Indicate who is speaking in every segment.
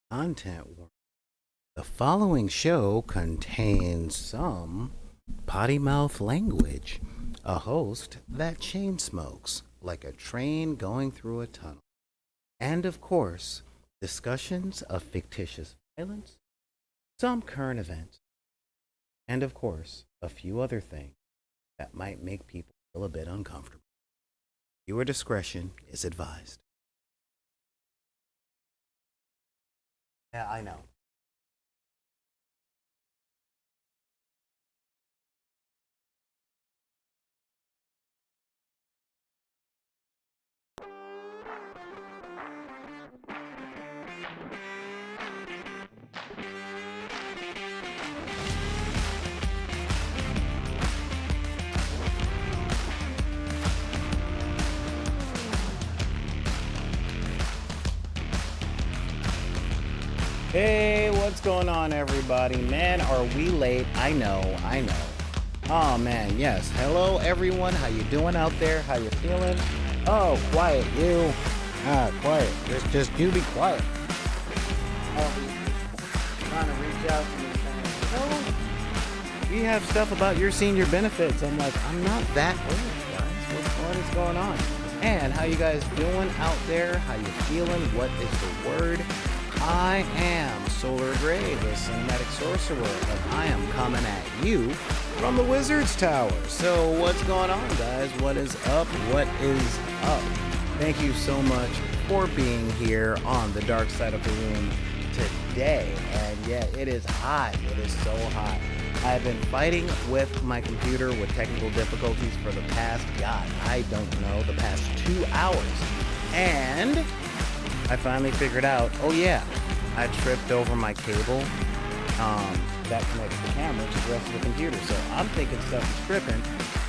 Speaker 1: Content warning. The following show contains some potty mouth language, a host that chain smokes like a train going through a tunnel, and of course, discussions of fictitious violence, some current events, and of course, a few other things that might make people feel a bit uncomfortable. Viewer discretion is advised. Yeah, I know. Hey, what's going on, everybody? Man, are we late? I know, I know. Oh man, yes. Hello, everyone. How you doing out there? How you feeling? Oh, quiet, you. Quiet. Just you be quiet. Trying to reach out to me saying, we have stuff about your senior benefits. I'm like, I'm not that old, guys. What is going on? And how you guys doing out there? How you feeling? What is the word? I am Solar Gray, the Cinematic Sorcerer, and I am coming at you from the Wizard's Tower. So what's going on, guys? What is up? What is up? Thank you so much for being here on the dark side of the room today. And yeah, it is hot. It is so hot. I've been fighting with my computer with technical difficulties for the past, God, I don't know, the past 2 hours. And I finally figured out, oh yeah, I tripped over my cable that connects the camera to the rest of the computer. So I'm thinking stuff is tripping,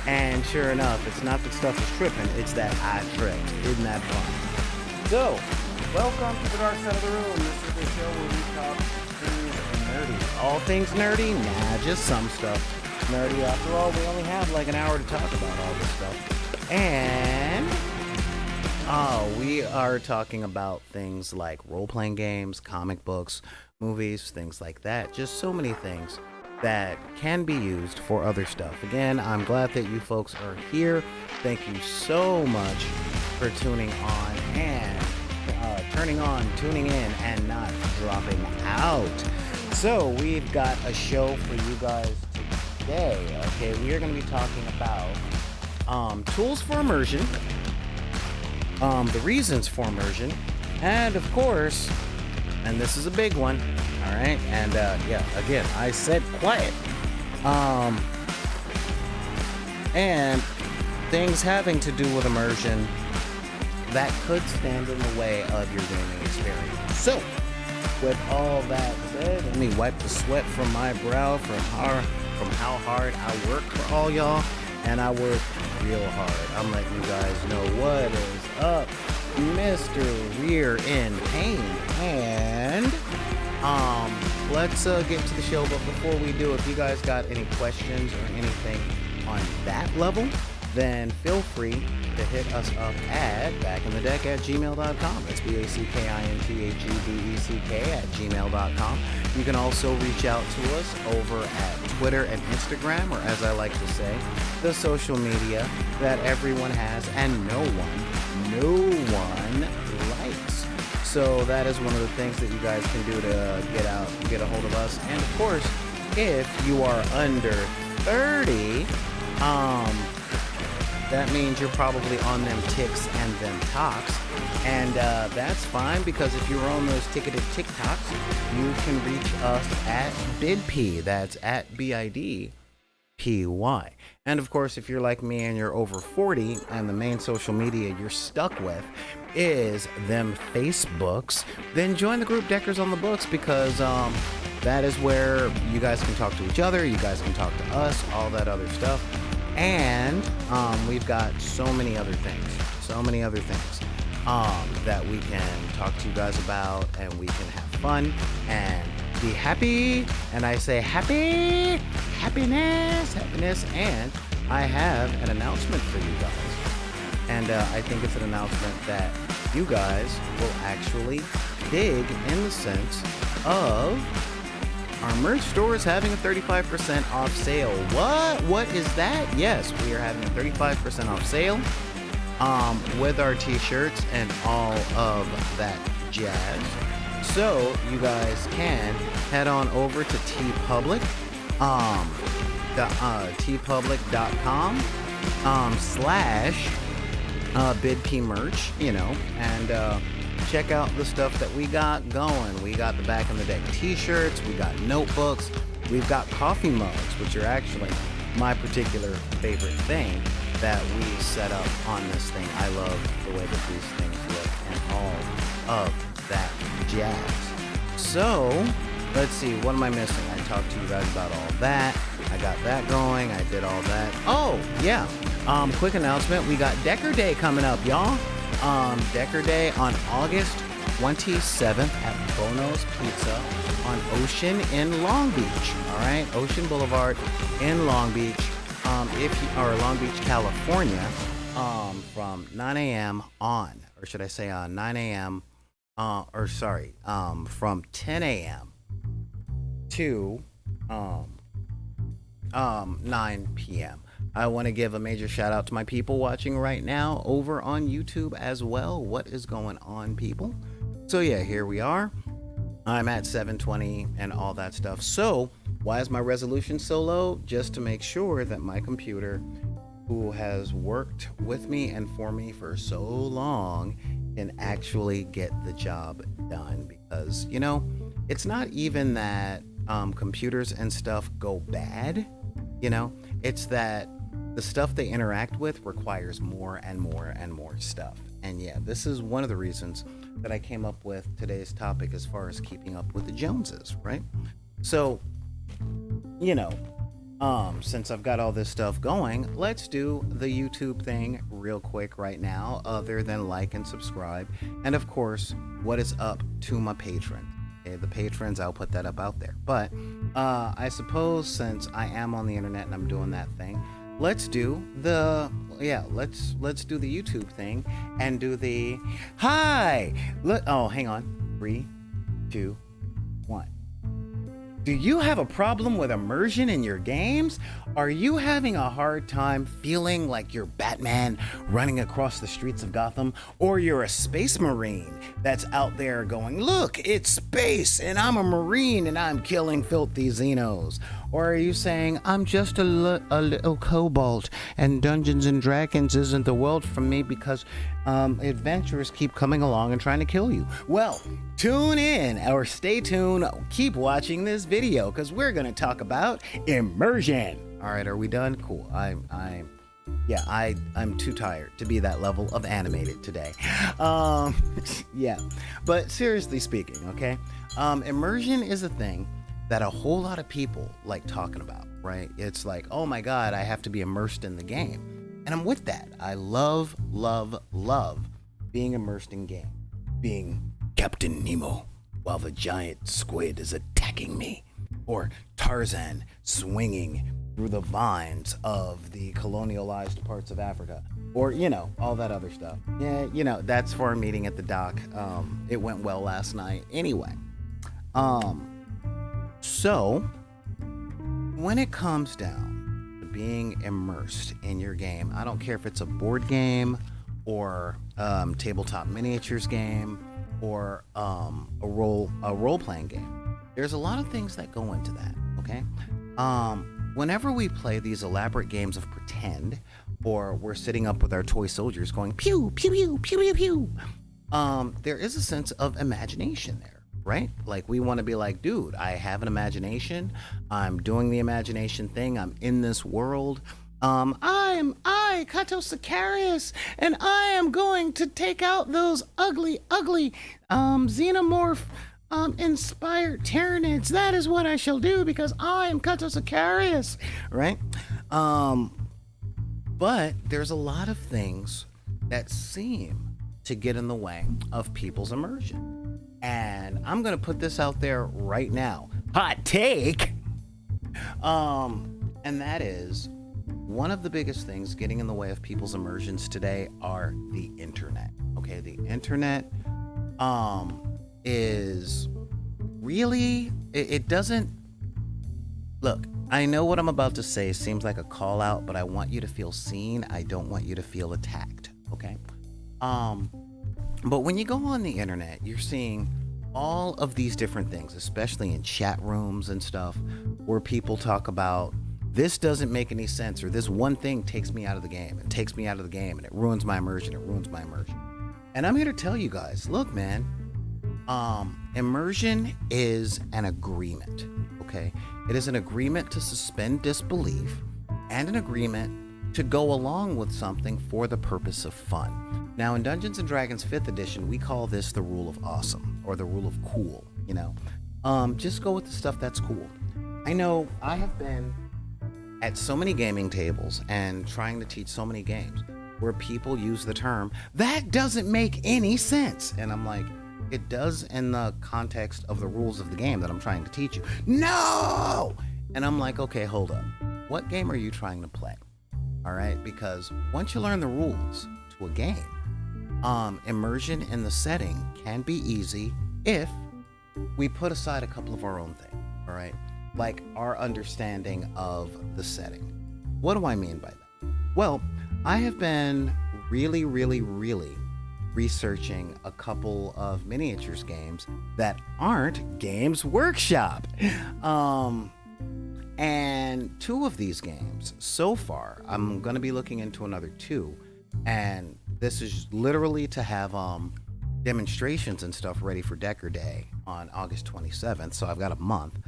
Speaker 1: and sure enough, it's not that stuff is tripping, it's that I tripped. Isn't that fun? So, welcome to the dark side of the room. This is the show where we talk things nerdy. All things nerdy? Nah, just some stuff nerdy. After all, we only have like an hour to talk about all this stuff. And we are talking about things like role-playing games, comic books, movies, things like that. Just so many things that can be used for other stuff. Again, I'm glad that you folks are here. Thank you so much for tuning on and tuning in, and not dropping out. So we've got a show for you guys today. Okay, we are going to be talking about tools for immersion, the reasons for immersion, and of course, and this is a big one, all right, and yeah, again, I said quiet, and things having to do with immersion that could stand in the way of your gaming experience. So, with all that said, let me wipe the sweat from my brow from how hard I work for all y'all. And I work real hard. I'm letting you guys know what is up, Mr. Rear in Pain. And let's get to the show. But before we do, if you guys got any questions or anything on that level, then feel free to hit us up at backinthedeck@gmail.com. That's BACKINTHEDECK@gmail.com. You can also reach out to us over at Twitter and Instagram, or as I like to say, the social media that everyone has and no one likes. So that is one of the things that you guys can do to get a hold of us. And of course, if you are under 30, that means you're probably on them ticks and them talks. And that's fine, because if you're on those ticketed TikToks, you can reach us at BidP. That's at BIDPY. And of course, if you're like me and you're over 40 and the main social media you're stuck with is them Facebooks, then join the group Deckers on the Books, because that is where you guys can talk to each other, you guys can talk to us, all that other stuff. And we've got so many other things that we can talk to you guys about, and we can have fun and be happy. And I say happiness. And I have an announcement for you guys. And I think it's an announcement that you guys will actually dig in the sense of our merch store is having a 35% off sale. What is that? Yes, we are having a 35% off sale with our t-shirts and all of that jazz. So you guys can head on over to TeePublic, tpublic.com slash BidP merch, and check out the stuff that we got going. We got the back in the day t-shirts, we got notebooks, we've got coffee mugs, which are actually my particular favorite thing that we set up on this thing. I love the way that these things look and all of that jazz. So let's see, what am I missing? I talked to you guys about all that. I got that going. I did all that. Oh yeah, quick announcement, we got Decker Day coming up, y'all. Decker Day on August 27th at Bono's Pizza on Ocean in Long Beach. All right, Ocean Boulevard in Long Beach, Long Beach, California, from 9 a.m. on, or should I say 9 a.m. From 10 a.m. to 9 p.m. I want to give a major shout out to my people watching right now over on YouTube as well. What is going on, people? So yeah, here we are. I'm at 720 and all that stuff. So why is my resolution so low? Just to make sure that my computer, who has worked with me and for me for so long, can actually get the job done. Because, it's not even that computers and stuff go bad, it's that the stuff they interact with requires more and more and more stuff. And yeah, this is one of the reasons that I came up with today's topic as far as keeping up with the Joneses, right? So, since I've got all this stuff going, let's do the YouTube thing real quick right now, other than like and subscribe. And of course, what is up to my patrons? Okay, the patrons, I'll put that up out there. But I suppose since I am on the internet and I'm doing that thing, let's do the YouTube thing and do the hi. Hang on. 3, 2, 1. Do you have a problem with immersion in your games? Are you having a hard time feeling like you're Batman running across the streets of Gotham? Or you're a space marine that's out there going, look, it's space and I'm a marine and I'm killing filthy Xenos? Or are you saying, I'm just a little kobold and Dungeons and Dragons isn't the world for me because adventurers keep coming along and trying to kill you? Well, tune in or stay tuned. Keep watching this video because we're going to talk about immersion. All right, are we done? Cool. I'm too tired to be that level of animated today. Yeah, but seriously speaking, okay? Immersion is a thing that a whole lot of people like talking about, right? It's like, oh my God, I have to be immersed in the game. And I'm with that. I love being immersed in game. Being Captain Nemo while the giant squid is attacking me. Or Tarzan swinging through the vines of the colonialized parts of Africa. Or, all that other stuff. Yeah, that's for a meeting at the dock. It went well last night. Anyway, so when it comes down to being immersed in your game, I don't care if it's a board game or tabletop miniatures game or a role-playing game. There's a lot of things that go into that, okay? Whenever we play these elaborate games of pretend, or we're sitting up with our toy soldiers going pew, pew, pew, pew, pew, pew, there is a sense of imagination there, right? Like we want to be like, dude, I have an imagination. I'm doing the imagination thing. I'm in this world. I, Kato Sicarius, and I am going to take out those ugly, xenomorph inspired Tyranids. That is what I shall do because I am Kato Sicarius, right? But there's a lot of things that seem to get in the way of people's immersion. And I'm going to put this out there right now. Hot take! And that is, one of the biggest things getting in the way of people's immersions today are the internet. Okay, the internet is really it doesn't look. I know what I'm about to say seems like a call out, but I want you to feel seen. I don't want you to feel attacked. Okay. Um, but when you go on the internet, you're seeing all of these different things, especially in chat rooms and stuff, where people talk about this doesn't make any sense, or this one thing takes me out of the game. It takes me out of the game and it ruins my immersion. It ruins my immersion. And I'm here to tell you guys, look, man, immersion is an agreement. Okay. It is an agreement to suspend disbelief and an agreement to go along with something for the purpose of fun. Now, in Dungeons and Dragons 5th edition, we call this the rule of awesome or the rule of cool, you know. Just go with the stuff that's cool. I know I have been at so many gaming tables and trying to teach so many games where people use the term, that doesn't make any sense. And I'm like, it does in the context of the rules of the game that I'm trying to teach you. No! And I'm like, okay, hold up. What game are you trying to play? All right, because once you learn the rules to a game, immersion in the setting can be easy if we put aside a couple of our own things, all right? Like our understanding of the setting. What do I mean by that? Well, I have been really researching a couple of miniatures games that aren't Games Workshop. And two of these games so far, I'm going to be looking into another two. And this is literally to have demonstrations and stuff ready for Decker Day on August 27th. So I've got a month.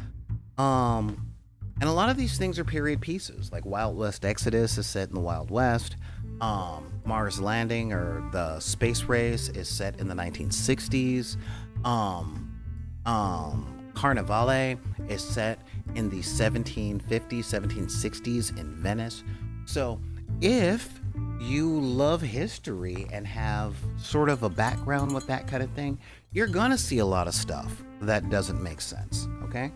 Speaker 1: And a lot of these things are period pieces, like Wild West Exodus is set in the Wild West. Mars Landing or the Space Race is set in the 1960s. Carnivale is set in the 1750s, 1760s in Venice. So if you love history and have sort of a background with that kind of thing, you're gonna see a lot of stuff that doesn't make sense, okay?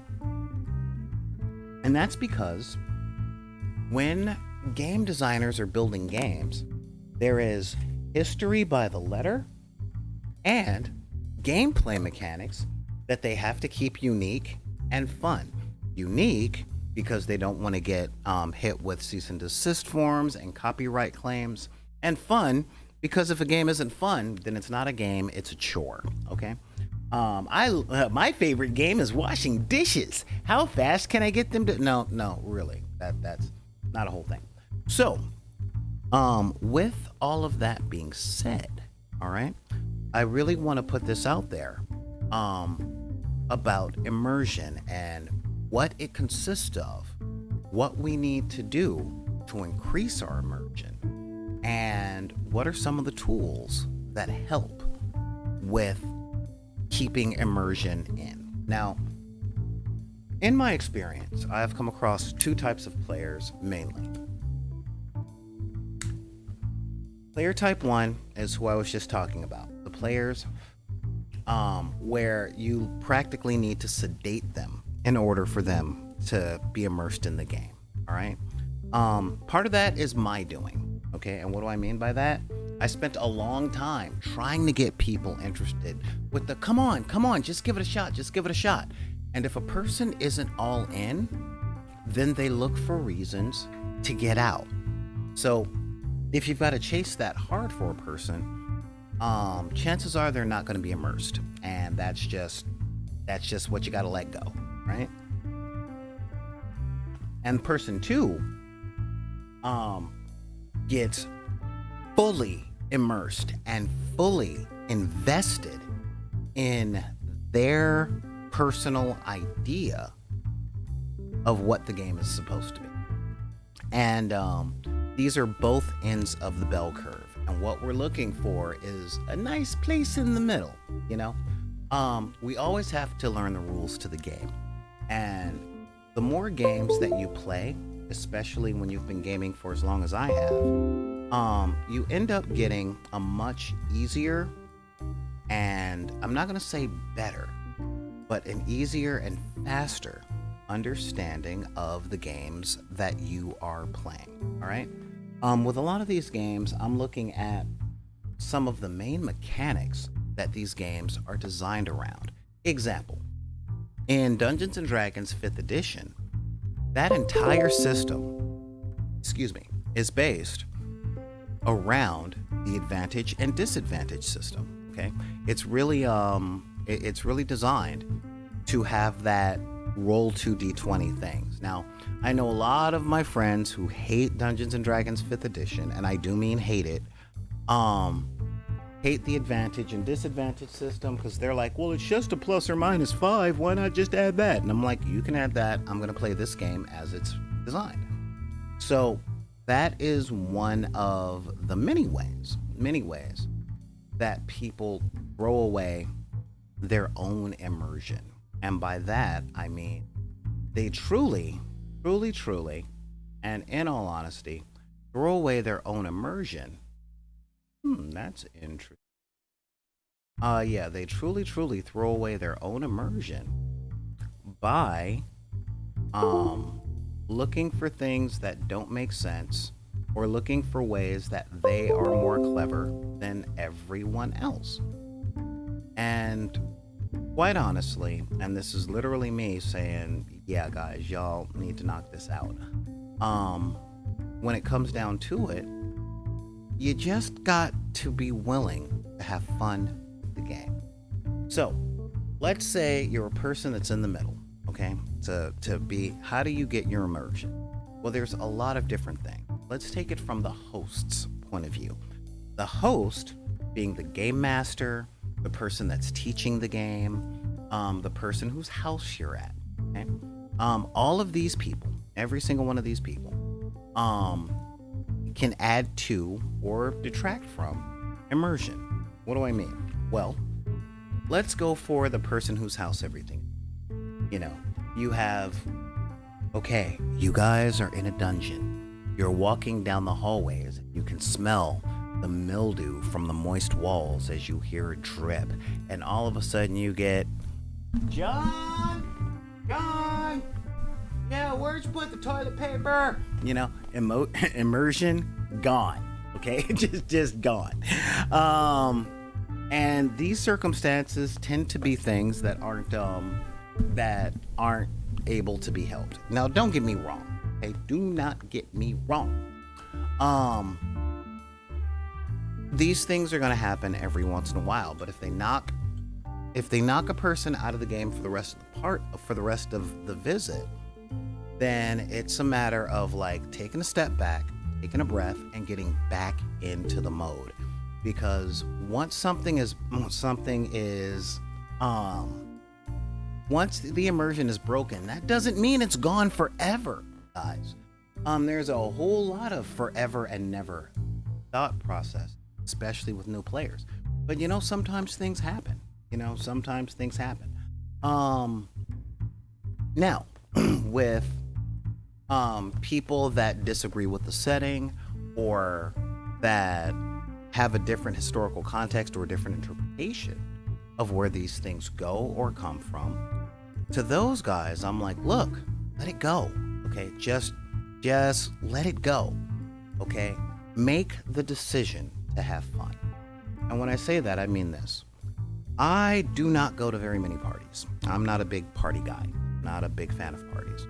Speaker 1: And that's because when game designers are building games, there is history by the letter and gameplay mechanics that they have to keep unique and fun. Unique because they don't want to get hit with cease and desist forms and copyright claims, and fun because if a game isn't fun, then it's not a game, it's a chore, okay? My favorite game is washing dishes. How fast can I get them to? No, really, that's not a whole thing. So, with all of that being said, all right, I really want to put this out there, about immersion and what it consists of, what we need to do to increase our immersion, and what are some of the tools that help with keeping immersion in. Now, in my experience, I've come across two types of players mainly. Player type 1 is who I was just talking about. The players where you practically need to sedate them in order for them to be immersed in the game. All right. Part of that is my doing. Okay. And what do I mean by that? I spent a long time trying to get people interested with the come on, just give it a shot. And if a person isn't all in, then they look for reasons to get out. So if you've got to chase that hard for a person, chances are they're not going to be immersed, and that's just what you got to let go, right? And person 2 gets fully immersed and fully invested in their personal idea of what the game is supposed to be. And these are both ends of the bell curve. And what we're looking for is a nice place in the middle, you know? We always have to learn the rules to the game. And the more games that you play, especially when you've been gaming for as long as I have, you end up getting a much easier, and I'm not going to say better, but an easier and faster understanding of the games that you are playing. All right. With a lot of these games, I'm looking at some of the main mechanics that these games are designed around. Example, in Dungeons and Dragons 5th edition, that entire system, is based around the advantage and disadvantage system. Okay, it's really designed to have that roll 2d20 things. Now, I know a lot of my friends who hate Dungeons and Dragons 5th edition, and I do mean hate it. Hate the advantage and disadvantage system because they're like, well, it's just a plus or minus 5. Why not just add that? And I'm like, you can add that. I'm going to play this game as it's designed. So that is one of the many ways that people throw away their immersion. And by that, I mean they truly, and in all honesty, throw away their own immersion. That's interesting. Yeah, they truly throw away their own immersion by looking for things that don't make sense or looking for ways that they are more clever than everyone else. And quite honestly, and this is literally me saying, yeah, guys, y'all need to knock this out. When it comes down to it, you just got to be willing to have fun with the game. So, let's say you're a person that's in the middle, okay? How do you get your immersion? Well, there's a lot of different things. Let's take it from the host's point of view. The host being the game master, the person that's teaching the game, the person whose house you're at, okay? All of these people, every single one of these people, can add to or detract from immersion. What do I mean? Well, let's go for the person whose house everything. You have, okay, you guys are in a dungeon. You're walking down the hallways. You can smell the mildew from the moist walls as you hear it drip. And all of a sudden you get, John, yeah, where'd you put the toilet paper? Immersion gone. Okay, just gone. And these circumstances tend to be things that aren't able to be helped. Now, don't get me wrong. Okay, do not get me wrong. These things are going to happen every once in a while, but if they knock a person out of the game for the rest of the visit, then it's a matter of like taking a step back, taking a breath, and getting back into the mode. Because once the immersion is broken, that doesn't mean it's gone forever, guys. There's a whole lot of forever and never thought process, especially with new players. But sometimes things happen. Now, with people that disagree with the setting or that have a different historical context or a different interpretation of where these things go or come from, to those guys, I'm like, look, let it go. Okay, just let it go. Okay, make the decision to have fun. And when I say that, I mean this. I do not go to very many parties. I'm not a big party guy, not a big fan of parties.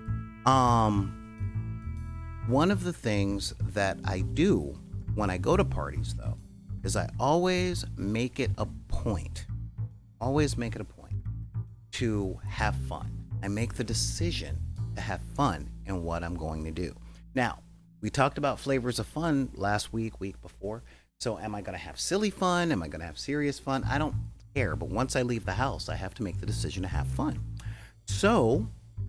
Speaker 1: One of the things that I do when I go to parties, though, is I always make it a point to have fun. I make the decision to have fun in what I'm going to do. Now, we talked about flavors of fun last week before. So am I going to have silly fun? Am I going to have serious fun? I don't care. But once I leave the house, I have to make the decision to have fun. So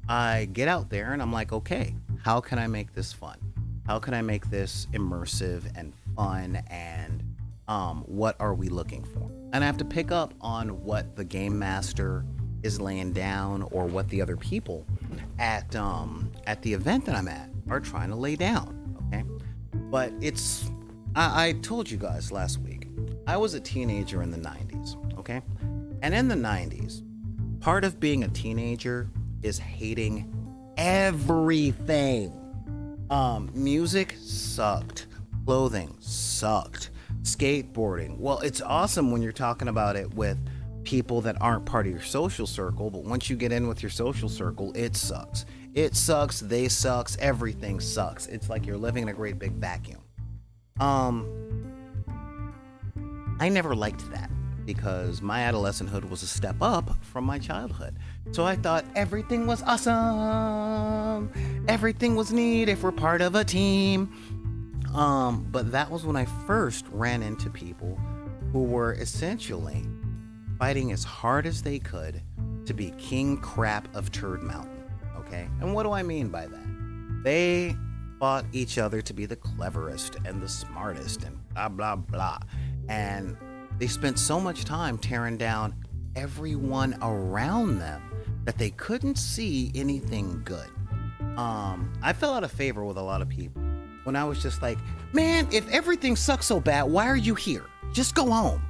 Speaker 1: I get out there and I'm like, okay, how can I make this fun? How can I make this immersive and fun? And what are we looking for? And I have to pick up on what the game master is laying down or what the other people at the event that I'm at are trying to lay down. Okay. But I told you guys last week, I was a teenager in the 90s. Okay. And in the 90s, part of being a teenager is hating everything. Music sucked. Clothing sucked. Skateboarding. Well, it's awesome when you're talking about it with people that aren't part of your social circle, but once you get in with your social circle, it sucks. It sucks, they sucks, everything sucks. It's like you're living in a great big vacuum. I never liked that because my adolescenthood was a step up from my childhood. So I thought everything was awesome. Everything was neat if we're part of a team. But that was when I first ran into people who were essentially fighting as hard as they could to be king crap of Turd Mountain. Okay? And what do I mean by that? They fought each other to be the cleverest and the smartest and blah, blah, blah. And they spent so much time tearing down everyone around them that they couldn't see anything good. I fell out of favor with a lot of people when I was just like, man, if everything sucks so bad, why are you here? Just go home.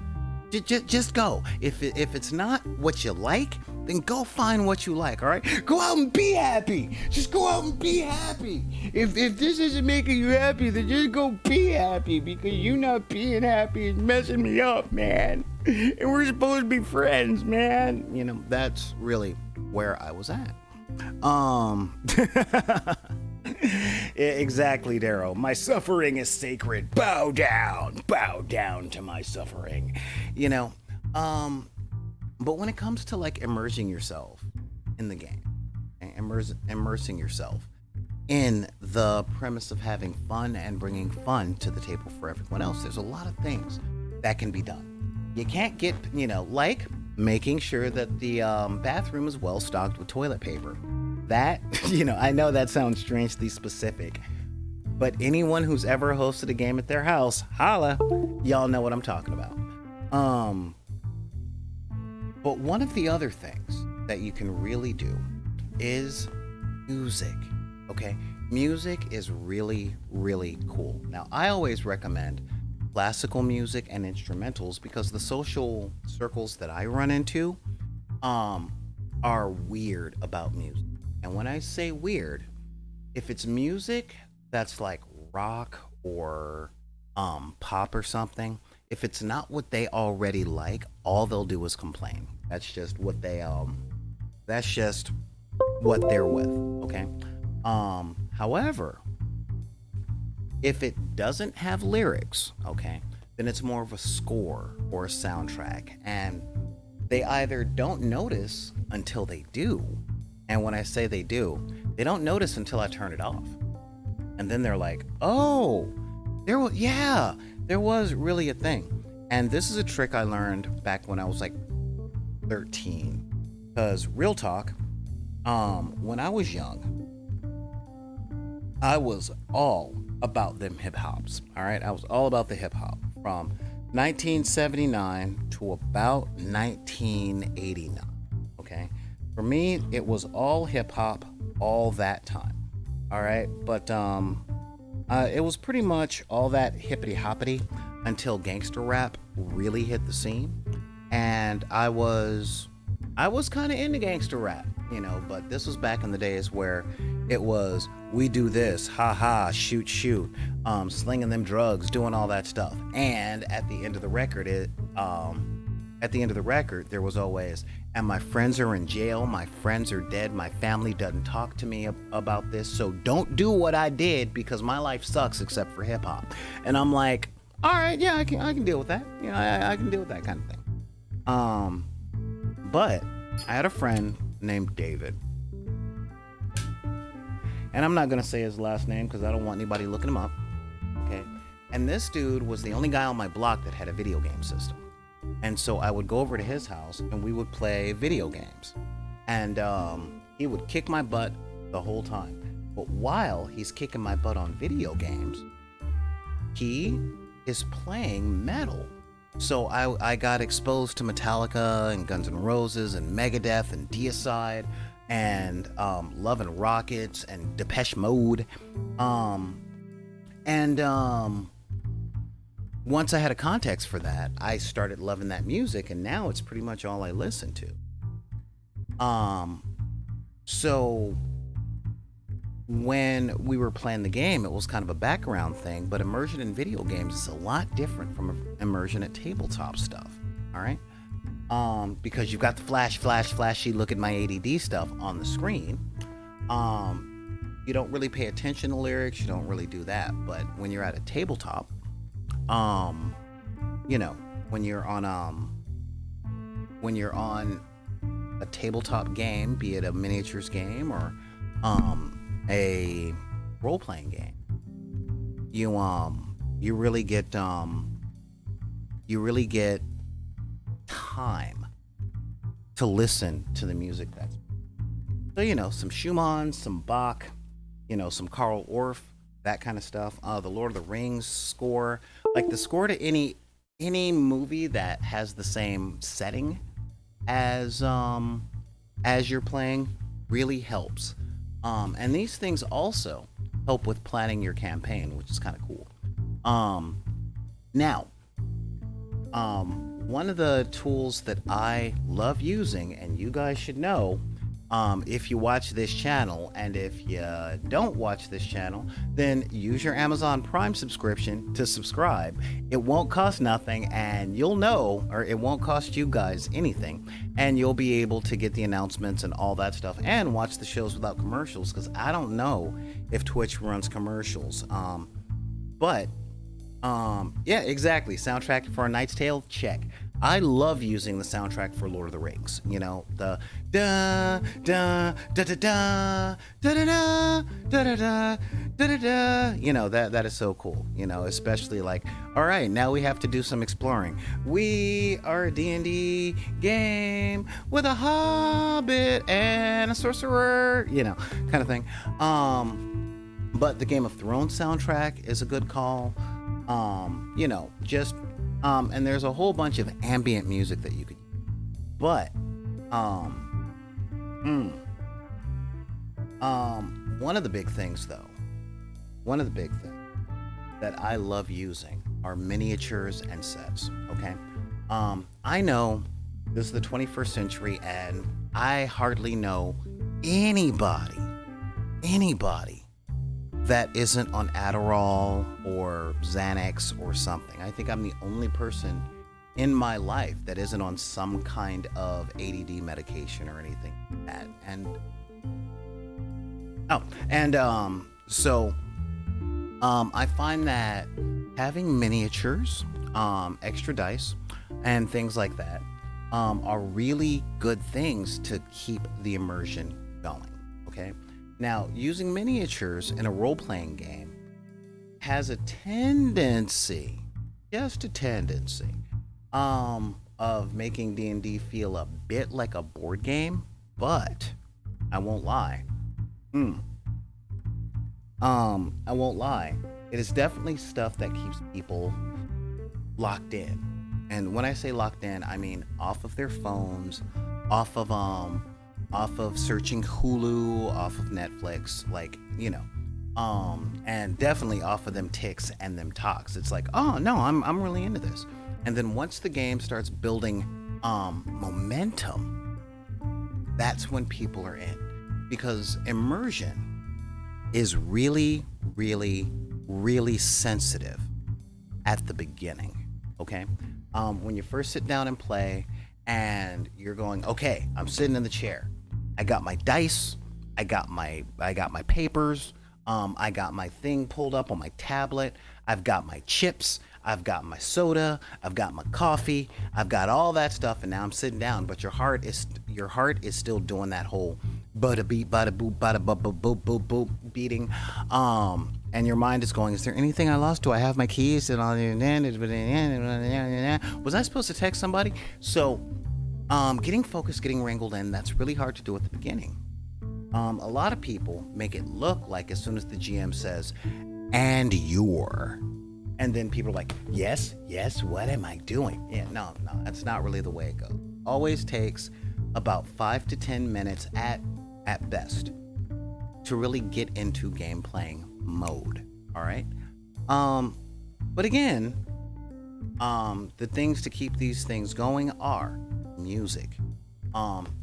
Speaker 1: Just go. If it's not what you like, then go find what you like, all right? Go out and be happy. Just go out and be happy. If this isn't making you happy, then just go be happy, because you not being happy is messing me up, man. And we're supposed to be friends, man. You know, that's really where I was at. Exactly, Darrow. My suffering is sacred. Bow down to my suffering. You know, but when it comes to like immersing yourself in the game, okay, immersing yourself in the premise of having fun and bringing fun to the table for everyone else, there's a lot of things that can be done. You can't get, like making sure that the bathroom is well stocked with toilet paper. That, I know that sounds strangely specific, but anyone who's ever hosted a game at their house, holla, y'all know what I'm talking about. But one of the other things that you can really do is music, okay? Music is really, really cool. Now, I always recommend classical music and instrumentals because the social circles that I run into are weird about music. And when I say weird, if it's music that's like rock or pop or something, if it's not what they already like, all they'll do is complain. That's just what that's just what they're with, okay? However, if it doesn't have lyrics, okay, then it's more of a score or a soundtrack. And they either don't notice until they do. And when I say they do, they don't notice until I turn it off. And then they're like, oh, there was really a thing. And this is a trick I learned back when I was like 13. Because real talk, when I was young, I was all about them hip hops. All right. I was all about the hip hop from 1979 to about 1989. Okay. For me, it was all hip hop all that time. All right. But it was pretty much all that hippity hoppity until gangster rap really hit the scene. And I was kind of into gangster rap, but this was back in the days where it was, we do this, ha ha, shoot, slinging them drugs, doing all that stuff. And at the end of the record, there was always, and my friends are in jail, my friends are dead, my family doesn't talk to me about this, so don't do what I did because my life sucks except for hip hop. And I'm like, all right, yeah, I can deal with that. I can deal with that kind of thing. But I had a friend named David. And I'm not going to say his last name because I don't want anybody looking him up. Okay. And this dude was the only guy on my block that had a video game system. And so I would go over to his house and we would play video games. And he would kick my butt the whole time. But while he's kicking my butt on video games, he is playing metal. So I got exposed to Metallica and Guns N' Roses and Megadeth and Deicide and Love and Rockets and Depeche Mode. Once I had a context for that, I started loving that music, and now it's pretty much all I listen to. So when we were playing the game, it was kind of a background thing, but immersion in video games is a lot different from immersion at tabletop stuff. All right. Because you've got the flashy look at my ADD stuff on the screen. You don't really pay attention to lyrics. You don't really do that. But when you're at a tabletop, you know, when you're on a tabletop game, be it a miniatures game or a role-playing game, you really get time to listen to the music that's so some Schumann, some Bach, some Karl Orff, that kind of stuff. The Lord of the Rings score, like the score to any movie that has the same setting as you're playing really helps. And these things also help with planning your campaign, which is kind of cool. Now, one of the tools that I love using, and you guys should know, if you watch this channel, and if you don't watch this channel, then use your Amazon Prime subscription to subscribe. It won't cost nothing, and you'll know, or it won't cost you guys anything, and you'll be able to get the announcements and all that stuff and watch the shows without commercials, because I don't know if Twitch runs commercials. But yeah, exactly. Soundtrack for A Knight's Tale, check. I love using the soundtrack for Lord of the Rings. The da da da da da da da da da da da da. That is so cool. Especially like, all right, now we have to do some exploring. We are a D&D game with a hobbit and a sorcerer, kind of thing. But the Game of Thrones soundtrack is a good call. And there's a whole bunch of ambient music that you could use. But one of the big things that I love using are miniatures and sets. Okay. I know this is the 21st century, and I hardly know anybody that isn't on Adderall or Xanax or something. I think I'm the only person in my life that isn't on some kind of ADD medication or anything like that. So I find that having miniatures, extra dice, and things like that are really good things to keep the immersion going. Okay. Now, using miniatures in a role-playing game has a tendency, just a tendency, of making D&D feel a bit like a board game, but I won't lie. I won't lie. It is definitely stuff that keeps people locked in. And when I say locked in, I mean off of their phones, off of searching Hulu, off of Netflix, and definitely off of them ticks and them talks. It's like, oh no, I'm really into this. And then once the game starts building momentum, that's when people are in, because immersion is really, really, really sensitive at the beginning. Okay, when you first sit down and play, and you're going, okay, I'm sitting in the chair. I got my dice. I got my papers. I got my thing pulled up on my tablet. I've got my chips. I've got my soda. I've got my coffee. I've got all that stuff, and now I'm sitting down. But your heart is still doing that whole bada beat, bada boop, bada boop, boop, boop, boop, boop beating. And your mind is going, is there anything I lost? Do I have my keys? Was I supposed to text somebody? So, getting focused, getting wrangled in, that's really hard to do at the beginning. A lot of people make it look like as soon as the GM says, and you're, and then people are like, yes, what am I doing? Yeah, no, that's not really the way it goes. Always takes about 5 to 10 minutes at best to really get into game playing mode. All right. But again, the things to keep these things going are music,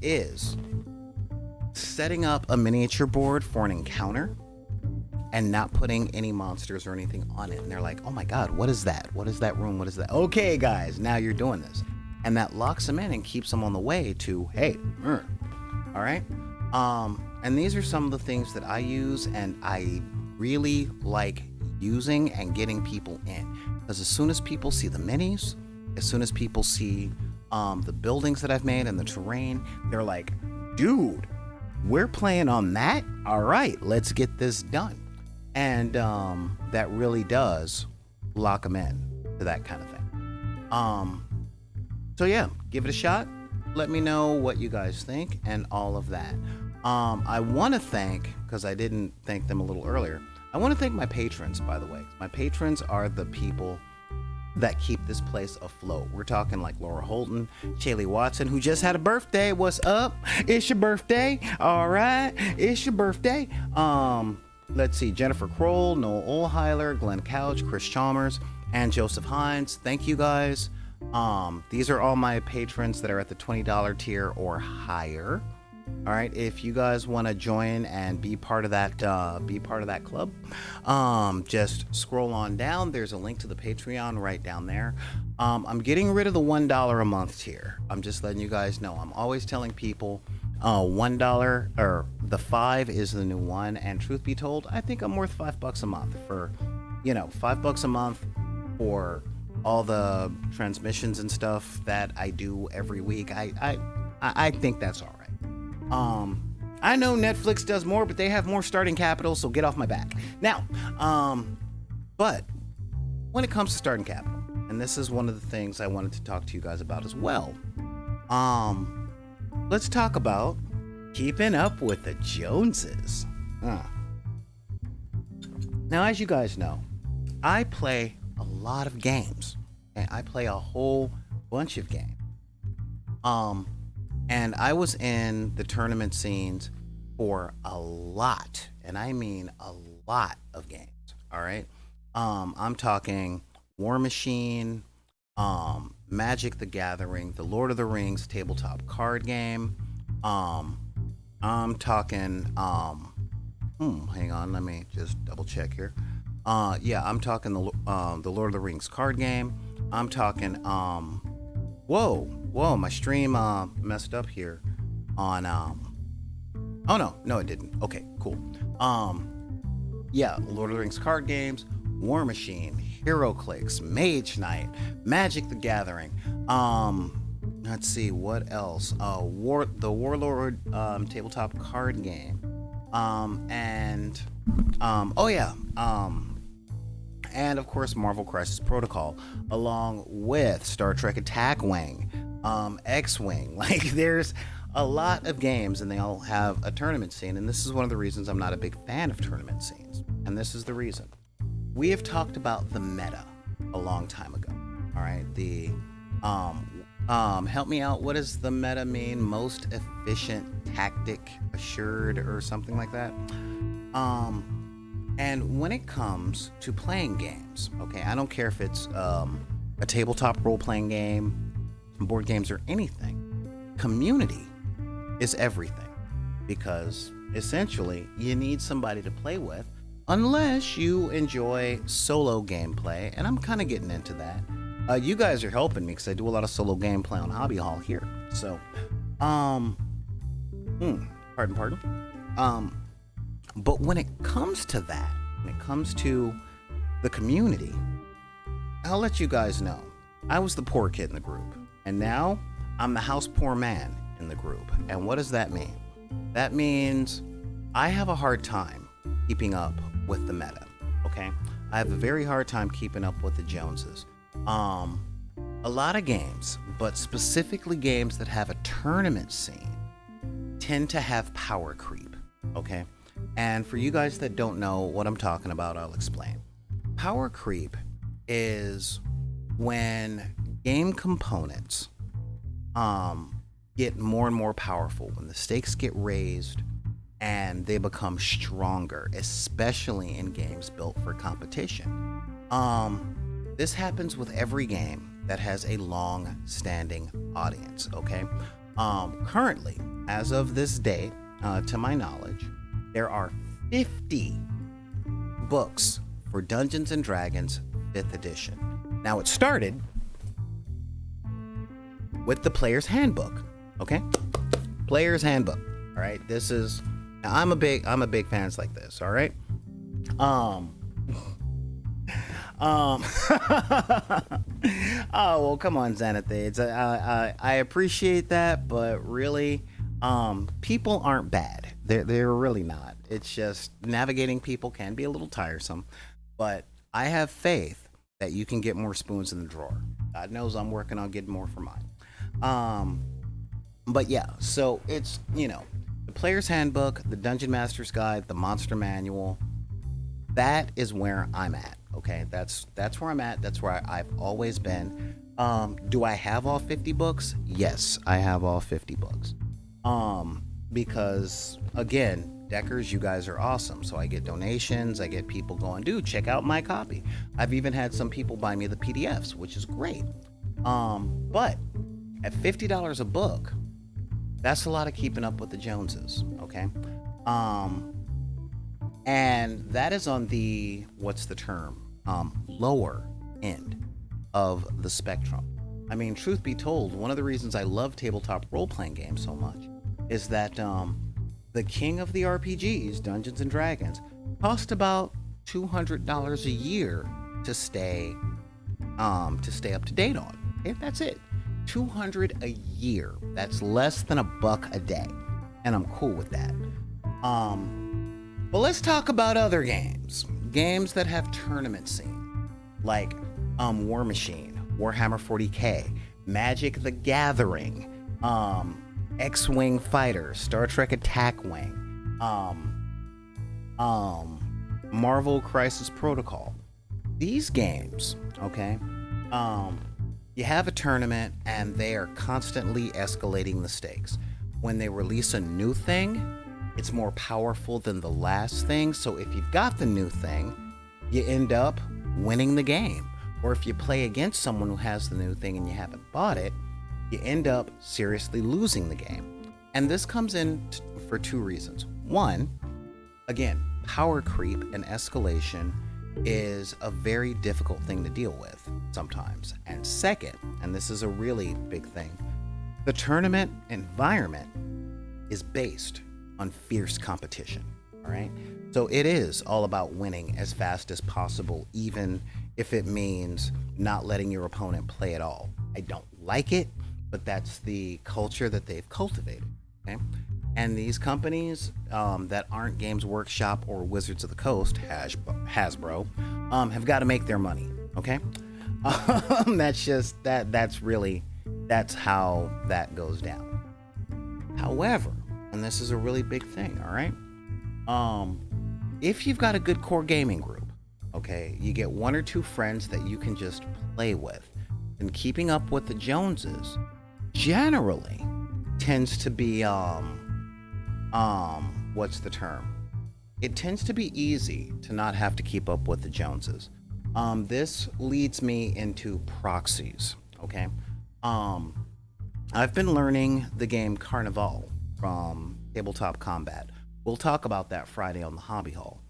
Speaker 1: is setting up a miniature board for an encounter and not putting any monsters or anything on it. And they're like, oh my God, what is that? What is that room? What is that? Okay, guys, now you're doing this. And that locks them in and keeps them on the way to, hey, all right? And these are some of the things that I use and I really like using and getting people in. Because as soon as people see the minis, as soon as people see the buildings that I've made and the terrain, they're like, dude, we're playing on that? All right, let's get this done. And that really does lock them in to that kind of thing. So yeah, give it a shot. Let me know what you guys think and all of that. I want to thank, because I didn't thank them a little earlier, I want to thank my patrons, by the way. My patrons are the people that keep this place afloat. We're talking like Laura Holton, Shaylee Watson, who just had a birthday. What's up? It's your birthday. All right, it's your birthday. Let's see, Jennifer Kroll, Noel Olheiler, Glenn Couch, Chris Chalmers, and Joseph Hines. Thank you guys. These are all my patrons that are at the $20 tier or higher. All right, if you guys want to join and be part of that club, just scroll on down. There's a link to the Patreon right down there. I'm getting rid of the $1 a month tier. I'm just letting you guys know. I'm always telling people $1 or the 5 is the new one. And truth be told, I think I'm worth $5 a month for, $5 a month for all the transmissions and stuff that I do every week. I think that's all right. I know Netflix does more, but they have more starting capital, so get off my back. Now, but when it comes to starting capital, and this is one of the things I wanted to talk to you guys about as well, let's talk about keeping up with the Joneses. Now, as you guys know, I play a lot of games, and I play a whole bunch of games. And I was in the tournament scenes for a lot, and I mean a lot of games. All right. I'm talking War Machine, Magic the Gathering, the Lord of the Rings tabletop card game. I'm talking hang on, let me just double check here. I'm talking the Lord of the Rings card game. I'm talking whoa, my stream messed up here on oh no it didn't. Okay, cool. Lord of the Rings card games, War Machine, HeroClix, Mage Knight, Magic the Gathering. Let's see what else. The Warlord tabletop card game. And of course Marvel Crisis Protocol, along with Star Trek Attack Wing, X-Wing. Like, there's a lot of games and they all have a tournament scene, and this is one of the reasons I'm not a big fan of tournament scenes. And this is the reason. We have talked about the meta a long time ago. All right, the help me out, what does the meta mean? Most efficient tactic assured or something like that. And when it comes to playing games, okay, I don't care if it's a tabletop role-playing game, board games, or anything, community is everything. Because essentially, you need somebody to play with, unless you enjoy solo gameplay, and I'm kind of getting into that. You guys are helping me because I do a lot of solo gameplay on Hobby Hall here. So, pardon. But when it comes to that, when it comes to the community, I'll let you guys know. I was the poor kid in the group, and now I'm the house poor man in the group. And what does that mean? That means I have a hard time keeping up with the meta, okay? I have a very hard time keeping up with the Joneses. A lot of games, but specifically games that have a tournament scene, tend to have power creep, okay? And for you guys that don't know what I'm talking about, I'll explain. Power creep is when game components get more and more powerful, when the stakes get raised and they become stronger, especially in games built for competition. This happens with every game that has a long-standing audience, okay? Currently, as of this date, to my knowledge, there are 50 books for Dungeons and Dragons 5th edition. Now it started with the Player's Handbook, okay? Player's Handbook. All right. This is now I'm a big fan like this, all right? Oh, well, come on, Xanathades. I appreciate that, but really, people aren't bad. They're really not. It's just navigating people can be a little tiresome, but I have faith that you can get more spoons in the drawer. God knows I'm working on getting more for mine. But yeah, so it's, the Player's Handbook, the Dungeon Master's Guide, the Monster Manual. That is where I'm at. Okay, that's where I'm at. That's where I've always been. Do I have all 50 books? Yes, I have all 50 books. Because again, Deckers, you guys are awesome. So I get donations. I get people going, dude, check out my copy. I've even had some people buy me the PDFs, which is great. But at $50 a book, that's a lot of keeping up with the Joneses. Okay. And that is on the, what's the term? Lower end of the spectrum. I mean, truth be told, one of the reasons I love tabletop role-playing games so much is that the king of the RPGs, Dungeons and Dragons, cost about $200 a year to stay up to date on. Okay, that's it. $200 a year. That's less than $1 a day, and I'm cool with that. But let's talk about other games. Games that have tournament scene, like War Machine, Warhammer 40K, Magic the Gathering, X-Wing Fighter, Star Trek Attack Wing, Marvel Crisis Protocol. These games, okay, you have a tournament and they are constantly escalating the stakes. When they release a new thing, it's more powerful than the last thing. So if you've got the new thing, you end up winning the game. Or if you play against someone who has the new thing and you haven't bought it, you end up seriously losing the game. And this comes in for two reasons. One, again, power creep and escalation is a very difficult thing to deal with sometimes. And second, and this is a really big thing, the tournament environment is based on fierce competition. All right. So it is all about winning as fast as possible, even if it means not letting your opponent play at all. I don't like it, but that's the culture that they've cultivated. Okay. And these companies that aren't Games Workshop or Wizards of the Coast, Hasbro, have got to make their money. Okay. That's just that's how that goes down. However, and this is a really big thing, all right? If you've got a good core gaming group, okay, you get one or two friends that you can just play with, and keeping up with the Joneses generally tends to be, what's the term? It tends to be easy to not have to keep up with the Joneses. This leads me into proxies, okay? I've been learning the game Carnival from Tabletop Combat. We'll talk about that Friday on the Hobby Hall.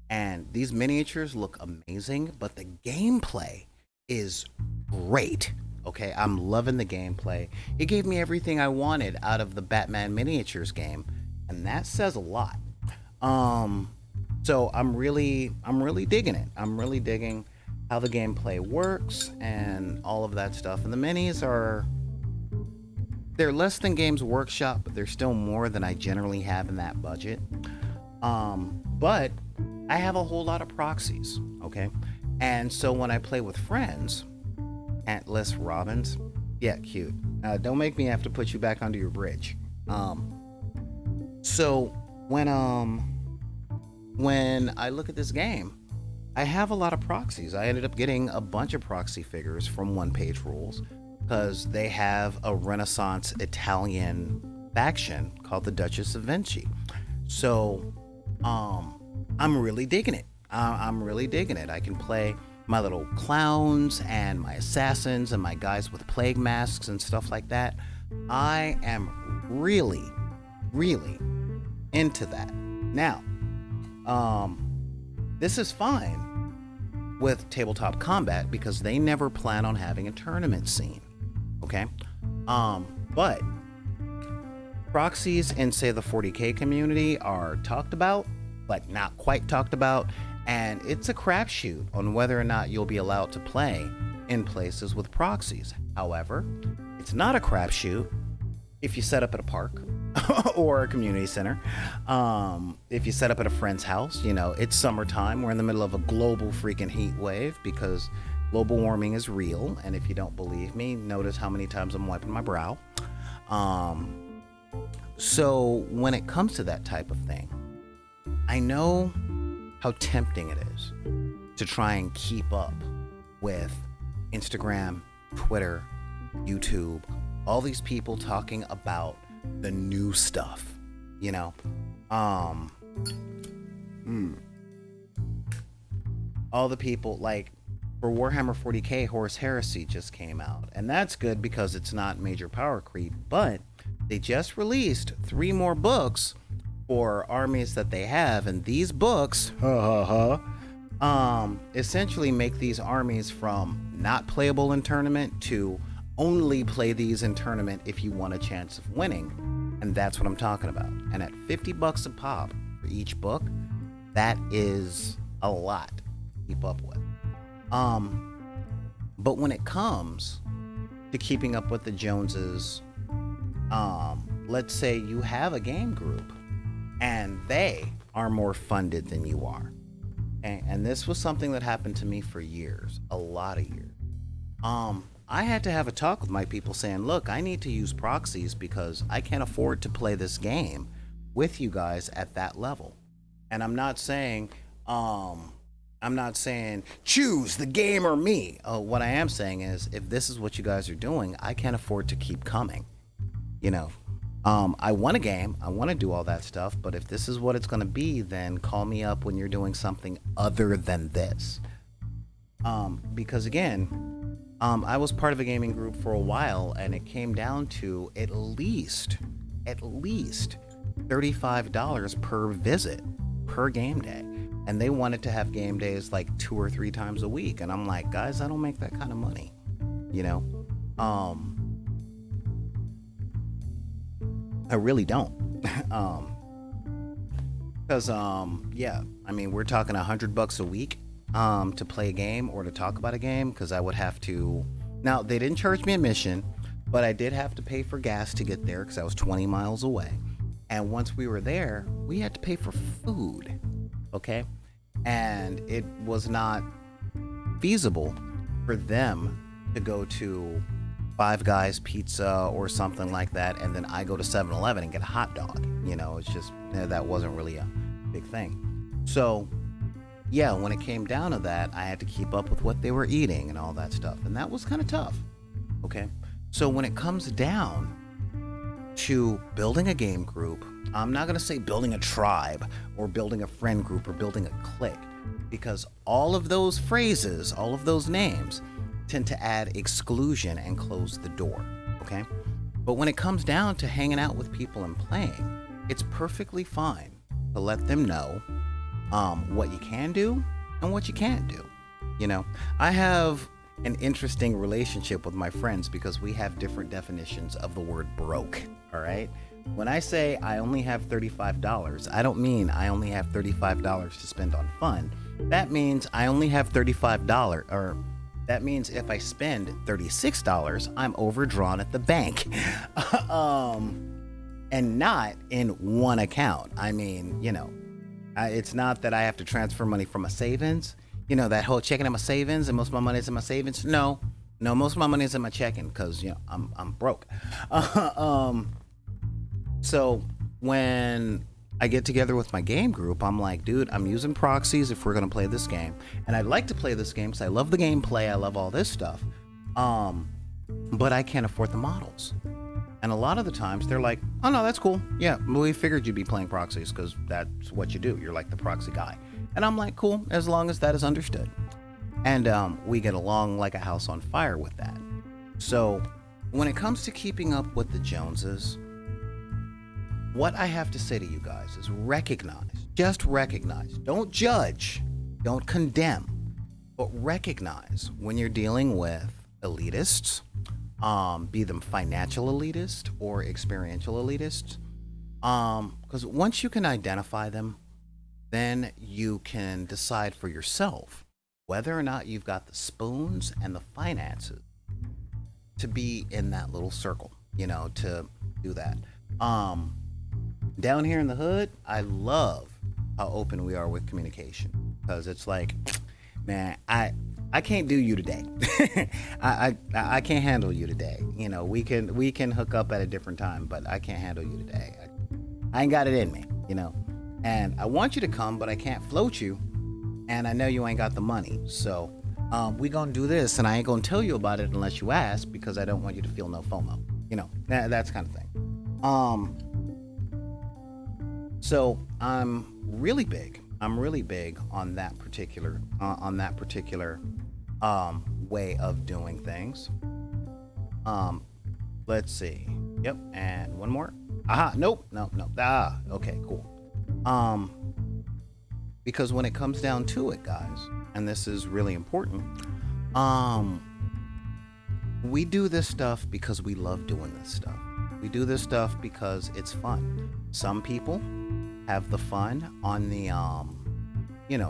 Speaker 1: And these miniatures look amazing, but the gameplay is great. Okay, I'm loving the gameplay. It gave me everything I wanted out of the Batman miniatures game, and that says a lot. So I'm really digging it. I'm really digging how the gameplay works and all of that stuff. And the minis they're less than Games Workshop, but they're still more than I generally have in that budget. But I have a whole lot of proxies, okay? And so when I play with friends, Atlas Robbins, yeah, cute. Don't make me have to put you back under your bridge. So when I look at this game, I have a lot of proxies. I ended up getting a bunch of proxy figures from One Page Rules, because they have a Renaissance Italian faction called the Duchess of Vinci. So I'm really digging it. I'm really digging it. I can play my little clowns and my assassins and my guys with plague masks and stuff like that. I am really, really into that. Now, This is fine with tabletop combat because they never plan on having a tournament scene. Okay? But proxies in, say, the 40K community are talked about, but not quite talked about, and it's a crapshoot on whether or not you'll be allowed to play in places with proxies. However, it's not a crapshoot if you set up at a park or a community center. If you set up at a friend's house, you know, it's summertime. We're in the middle of a global freaking heat wave because global warming is real. And if you don't believe me, notice how many times I'm wiping my brow. So when it comes to that type of thing, I know how tempting it is to try and keep up with Instagram, Twitter, YouTube, all these people talking about the new stuff, you know. All the people, like, for Warhammer 40K, Horus Heresy just came out, and that's good because it's not major power creep, but they just released 3 more books for armies that they have, and these books essentially make these armies from not playable in tournament to only play these in tournament if you want a chance of winning. And that's what I'm talking about. And at $50 a pop for each book, that is a lot to keep up with. But when it comes to keeping up with the Joneses, let's say you have a game group and they are more funded than you are. Okay? And this was something that happened to me for years, a lot of years. I had to have a talk with my people saying, look, I need to use proxies because I can't afford to play this game with you guys at that level. And I'm not saying choose the game or me. What I am saying is, if this is what you guys are doing, I can't afford to keep coming. You know, I want a game, I want to do all that stuff, but if this is what it's going to be, then call me up when you're doing something other than this. Because again, I was part of a gaming group for a while, and it came down to at least $35 per visit per game day. And they wanted to have game days like 2 or 3 times a week. And I'm like, guys, I don't make that kind of money, you know? I really don't. Because, yeah, I mean, we're talking $100 a week to play a game or to talk about a game, because I would have to. Now, they didn't charge me admission, but I did have to pay for gas to get there because I was 20 miles away. And once we were there, we had to pay for food. Okay? And it was not feasible for them to go to Five Guys Pizza or something like that, and then I go to 7-Eleven and get a hot dog. You know, it's just, that wasn't really a big thing. So, yeah, when it came down to that, I had to keep up with what they were eating and all that stuff. And that was kind of tough. Okay? So when it comes down to building a game group, I'm not going to say building a tribe or building a friend group or building a clique, because all of those phrases, all of those names tend to add exclusion and close the door. Okay? But when it comes down to hanging out with people and playing, it's perfectly fine to let them know what you can do and what you can't do. You know, I have an interesting relationship with my friends because we have different definitions of the word broke. All right. When I say I only have $35, I don't mean I only have $35 to spend on fun. That means I only have $35, or that means if I spend $36, I'm overdrawn at the bank. And not in one account. I mean, you know, it's not that I have to transfer money from my savings. You know, that whole checking in my savings and most of my money is in my savings. No, most of my money is in my checking because, you know, I'm broke. So when I get together with my game group, I'm like, dude, I'm using proxies if we're going to play this game. And I'd like to play this game because I love the gameplay. I love all this stuff. But I can't afford the models. And a lot of the times they're like, oh no, that's cool. Yeah, we figured you'd be playing proxies because that's what you do. You're like the proxy guy. And I'm like, cool, as long as that is understood. And we get along like a house on fire with that. So when it comes to keeping up with the Joneses, what I have to say to you guys is recognize, just recognize, don't judge, Don't condemn, but recognize when you're dealing with elitists, be them financial elitists or experiential elitists. Because once you can identify them, then you can decide for yourself whether or not you've got the spoons and the finances to be in that little circle, to do that. Um, Down here in the hood, I love how open we are with communication because it's like, man, I can't do you today. I can't handle you today. We can hook up at a different time, but I can't handle you today. I ain't got it in me, and I want you to come, but I can't float you, and I know you ain't got the money. So we gonna do this, and I ain't gonna tell you about it unless you ask because I don't want you to feel no FOMO. That's kind of thing. So I'm really big on that particular way of doing things. Let's see. Yep, and one more. Aha, nope, no. Okay, cool. Because when it comes down to it, guys, and this is really important, we do this stuff because we love doing this stuff. We do this stuff because it's fun. Some people have the fun on the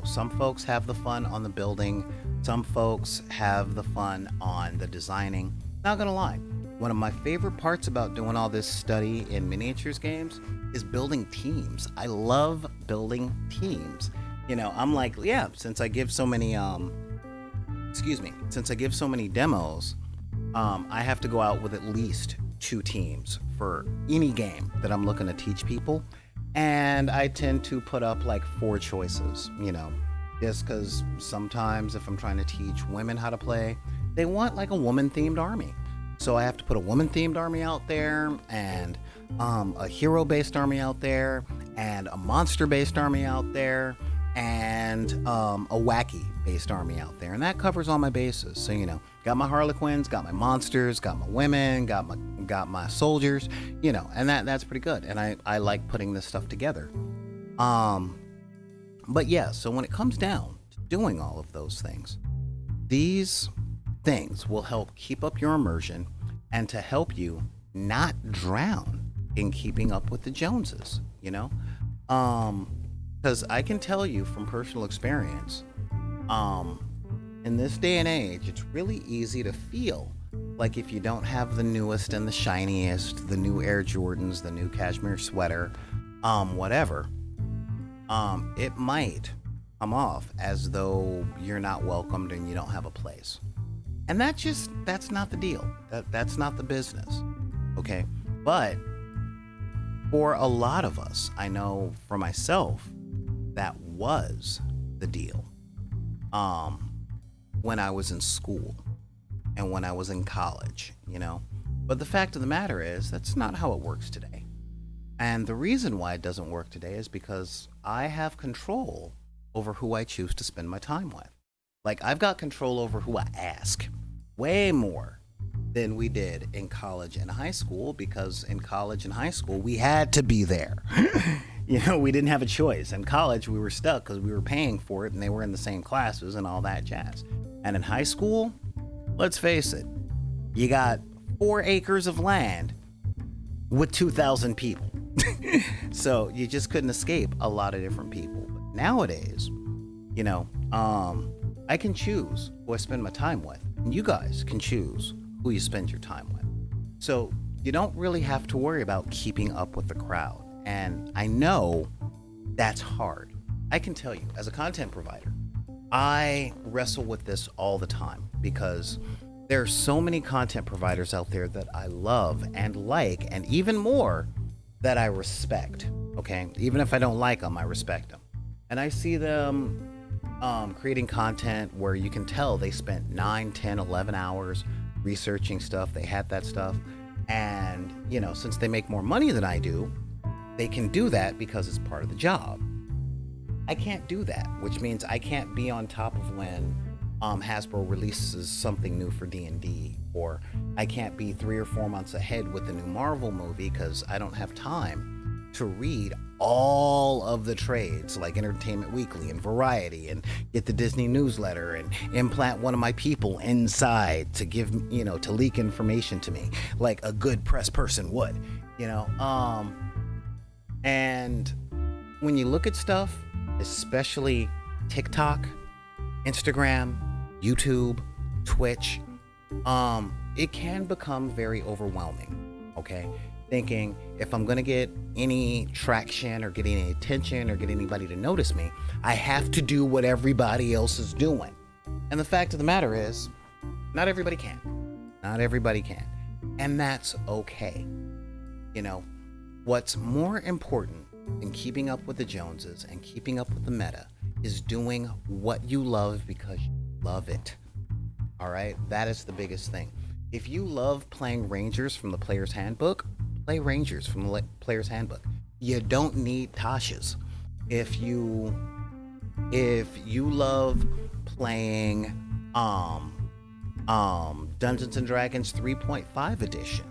Speaker 1: some folks have the fun on the building, some folks have the fun on the designing. Not gonna lie, one of my favorite parts about doing all this study in miniatures games is building teams. I love building teams. I'm like, yeah, since I give so many demos, I have to go out with at least 2 teams for any game that I'm looking to teach people. And I tend to put up like 4 choices, just because sometimes if I'm trying to teach women how to play, they want like a woman themed army. So I have to put a woman themed army out there, and a hero based army out there, and a monster based army out there, and a wacky based army out there. And that covers all my bases. So, got my Harlequins, got my monsters, got my women, got my soldiers, and that's pretty good. And I like putting this stuff together. But yeah, so when it comes down to doing all of those things, these things will help keep up your immersion and to help you not drown in keeping up with the Joneses, because I can tell you from personal experience, in this day and age, it's really easy to feel like if you don't have the newest and the shiniest, the new Air Jordans, the new cashmere sweater, whatever, it might come off as though you're not welcomed and you don't have a place. And that's not the deal. That's not the business. Okay? But for a lot of us, I know for myself, that was the deal. When I was in school and when I was in college, But the fact of the matter is, that's not how it works today. And the reason why it doesn't work today is because I have control over who I choose to spend my time with. Like, I've got control over who I ask. Way more than we did in college and high school, because in college and high school, we had to be there. We didn't have a choice. In college, we were stuck because we were paying for it and they were in the same classes and all that jazz. And in high school, let's face it, you got 4 acres of land with 2,000 people. So you just couldn't escape a lot of different people. But nowadays, I can choose who I spend my time with. And you guys can choose who you spend your time with. So you don't really have to worry about keeping up with the crowd. And I know that's hard. I can tell you, as a content provider, I wrestle with this all the time because there are so many content providers out there that I love and like, and even more that I respect. Okay? Even if I don't like them, I respect them. And I see them creating content where you can tell they spent 9, 10, 11 hours researching stuff. They had that stuff. And, since they make more money than I do, they can do that because it's part of the job. I can't do that, which means I can't be on top of when Hasbro releases something new for D&D, or I can't be 3 or 4 months ahead with the new Marvel movie because I don't have time to read all of the trades like Entertainment Weekly and Variety and get the Disney newsletter and implant one of my people inside to give, to leak information to me like a good press person would, and when you look at stuff, especially TikTok, Instagram, YouTube, Twitch, it can become very overwhelming, okay? Thinking if I'm gonna get any traction or get any attention or get anybody to notice me, I have to do what everybody else is doing. And the fact of the matter is, not everybody can. Not everybody can. And that's okay. What's more important than keeping up with the Joneses and keeping up with the meta is doing what you love because you love it. All right? That is the biggest thing. If you love playing Rangers from the Player's Handbook, play Rangers from the Player's Handbook. You don't need Tasha's. If you love playing Dungeons and Dragons 3.5 edition,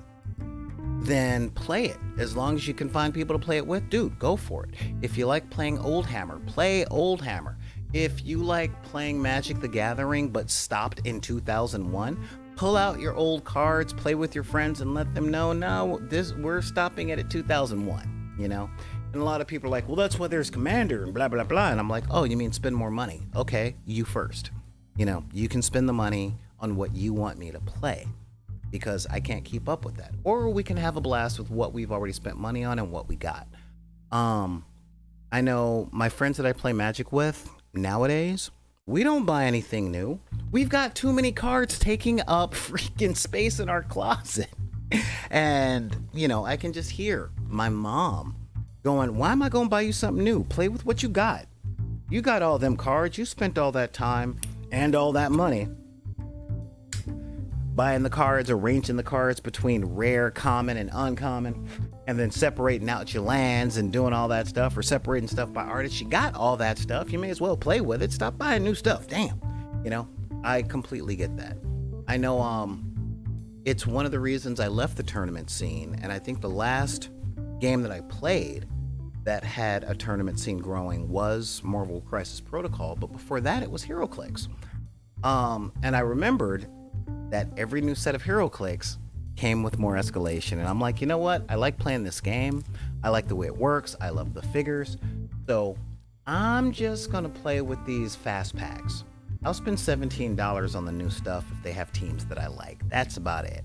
Speaker 1: then play it. As long as you can find people to play it with, dude, go for it. If you like playing Old Hammer, play Old Hammer. If you like playing Magic the Gathering but stopped in 2001, pull out your old cards, play with your friends, and let them know, no, we're stopping it at 2001, And a lot of people are like, well, that's why there's Commander and blah, blah, blah. And I'm like, oh, you mean spend more money? Okay, you first. You can spend the money on what you want me to play because I can't keep up with that. Or we can have a blast with what we've already spent money on and what we got. I know my friends that I play Magic with nowadays, we don't buy anything new. We've got too many cards taking up freaking space in our closet. And, I can just hear my mom going, why am I going to buy you something new? Play with what you got. You got all them cards. You spent all that time and all that money buying the cards, arranging the cards between rare, common, and uncommon, and then separating out your lands and doing all that stuff, or separating stuff by artists. You got all that stuff. You may as well play with it. Stop buying new stuff. Damn. I completely get that. I know it's one of the reasons I left the tournament scene, and I think the last game that I played that had a tournament scene growing was Marvel Crisis Protocol, but before that it was HeroClix. And I remembered that every new set of HeroClix came with more escalation, and I'm like, you know what? I like playing this game. I like the way it works. I love the figures. So I'm just gonna play with these fast packs. I'll spend $17 on the new stuff if they have teams that I like. That's about it.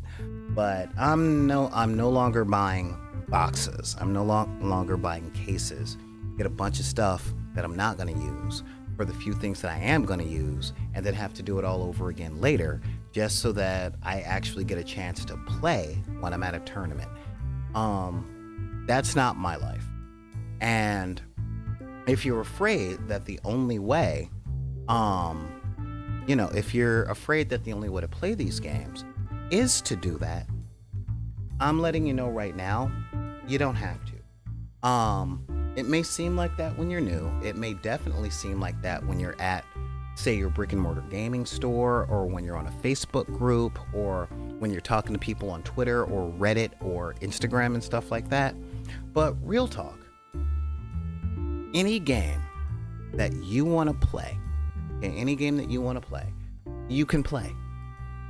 Speaker 1: But I'm no longer buying boxes. I'm no longer buying cases. Get a bunch of stuff that I'm not going to use for the few things that I am going to use, and then have to do it all over again later, just so that I actually get a chance to play when I'm at a tournament. That's not my life. And if you're afraid that the only way, if you're afraid that the only way to play these games is to do that, I'm letting you know right now, you don't have to. It may seem like that when you're new. It may definitely seem like that when you're at, say, your brick and mortar gaming store, or when you're on a Facebook group, or when you're talking to people on Twitter or Reddit or Instagram and stuff like that. But real talk, any game that you want to play, any game that you want to play, you can play.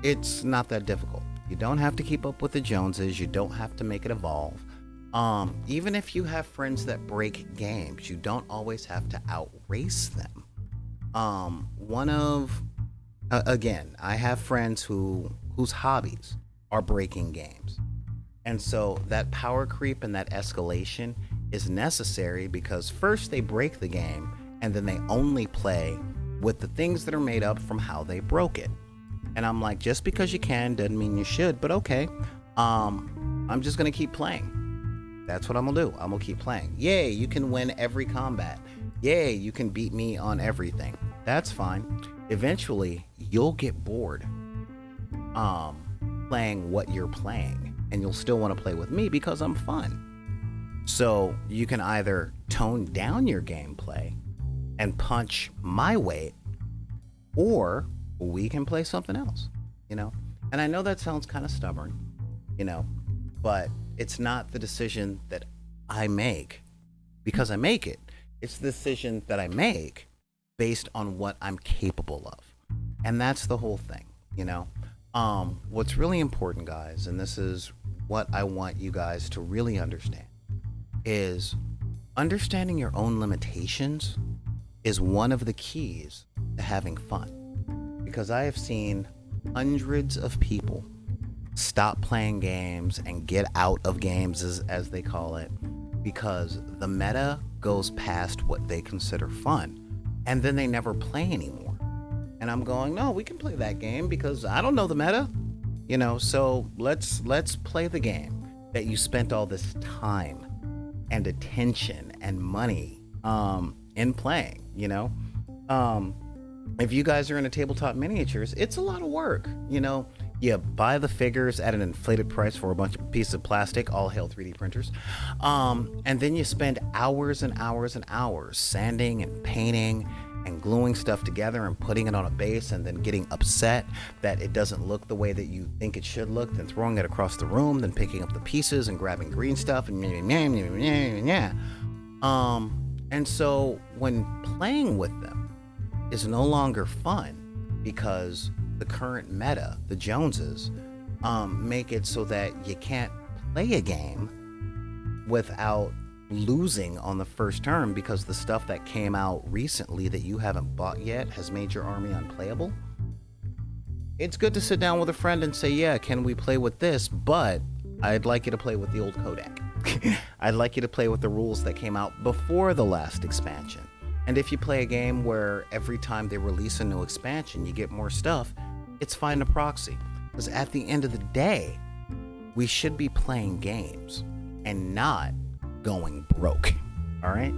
Speaker 1: It's not that difficult. You don't have to keep up with the Joneses. You don't have to make it evolve. Even if you have friends that break games, you don't always have to outrace them. Again, I have friends whose hobbies are breaking games. And so that power creep and that escalation is necessary, because first they break the game, and then they only play with the things that are made up from how they broke it. And I'm like, just because you can doesn't mean you should, but okay. I'm just gonna keep playing. That's what I'm gonna do. I'm gonna keep playing. Yay, you can win every combat. Yay, you can beat me on everything. That's fine. Eventually, you'll get bored playing what you're playing, and you'll still want to play with me because I'm fun. So you can either tone down your gameplay and punch my weight, or we can play something else, And I know that sounds kind of stubborn, but it's not the decision that I make because I make it. It's the decision that I make based on what I'm capable of. And that's the whole thing, you know? What's really important, guys, and this is what I want you guys to really understand, is understanding your own limitations is one of the keys to having fun. Because I have seen hundreds of people stop playing games and get out of games, as they call it, because the meta goes past what they consider fun, and then they never play anymore. And I'm going, no, we can play that game because I don't know the meta, you know. So let's play the game that you spent all this time and attention and money in playing, you know. If you guys are into tabletop miniatures, it's a lot of work, you know. You buy the figures at an inflated price for a bunch of pieces of plastic, all hail 3D printers, and then you spend hours and hours and hours sanding and painting and gluing stuff together and putting it on a base, and then getting upset that it doesn't look the way that you think it should look, then throwing it across the room, then picking up the pieces and grabbing green stuff and and so when playing with them is no longer fun because the current meta, the Jone'S, make it so that you can't play a game without losing on the first turn because the stuff that came out recently that you haven't bought yet has made your army unplayable. It's good to sit down with a friend and say, yeah, can we play with this? But I'd like you to play with the old codec. I'd like you to play with the rules that came out before the last expansion. And if you play a game where every time they release a new expansion, you get more stuff, it's fine to proxy. Because at the end of the day, we should be playing games and not going broke. All right.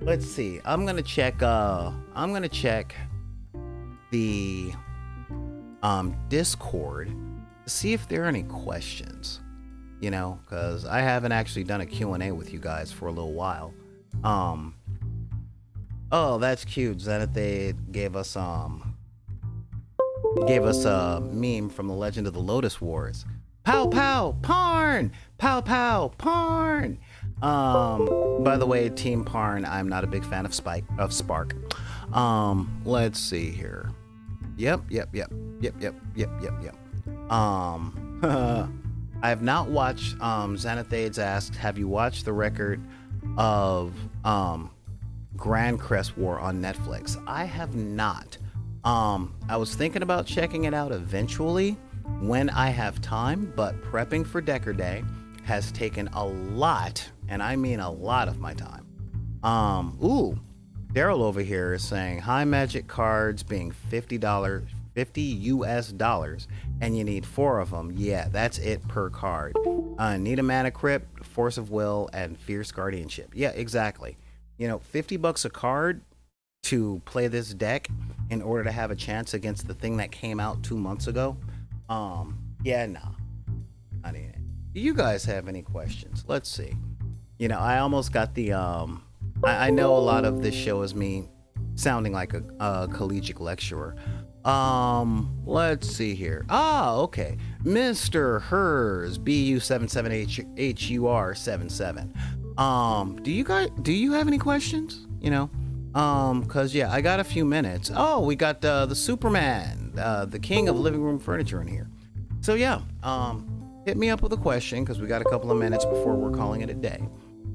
Speaker 1: Let's see. I'm gonna check the Discord to see if there are any questions. You know, because I haven't actually done a Q&A with you guys for a little while. Oh, that's cute. Zenith, they gave us a meme from the Legend of the Lotus Wars. Pow pow Parn! Pow pow Parn! By the way, Team Parn, I'm not a big fan of Spark. Let's see here. Yep. I have not watched, Xanathades asked, have you watched the record of Grand Crest War on Netflix? I have not. I was thinking about checking it out eventually when I have time, but prepping for Decker Day has taken a lot, and I mean a lot of my time. Daryl over here is saying high magic cards being $50 US dollars, and you need 4 of them. Yeah, that's it per card. Need a mana crypt, force of will, and fierce guardianship. Yeah, exactly. You know, $50 a card to play this deck in order to have a chance against the thing that came out 2 months ago. Yeah, nah. I mean, do you guys have any questions? Let's see. You know, I almost got the I know a lot of this show is me sounding like a collegiate lecturer. Let's see here. Okay. Mr. Hers, BU77HUR77. Do you have any questions? You know? Cause yeah, I got a few minutes. Oh, we got the Superman, the king of living room furniture in here. So yeah, hit me up with a question, cause we got a couple of minutes before we're calling it a day.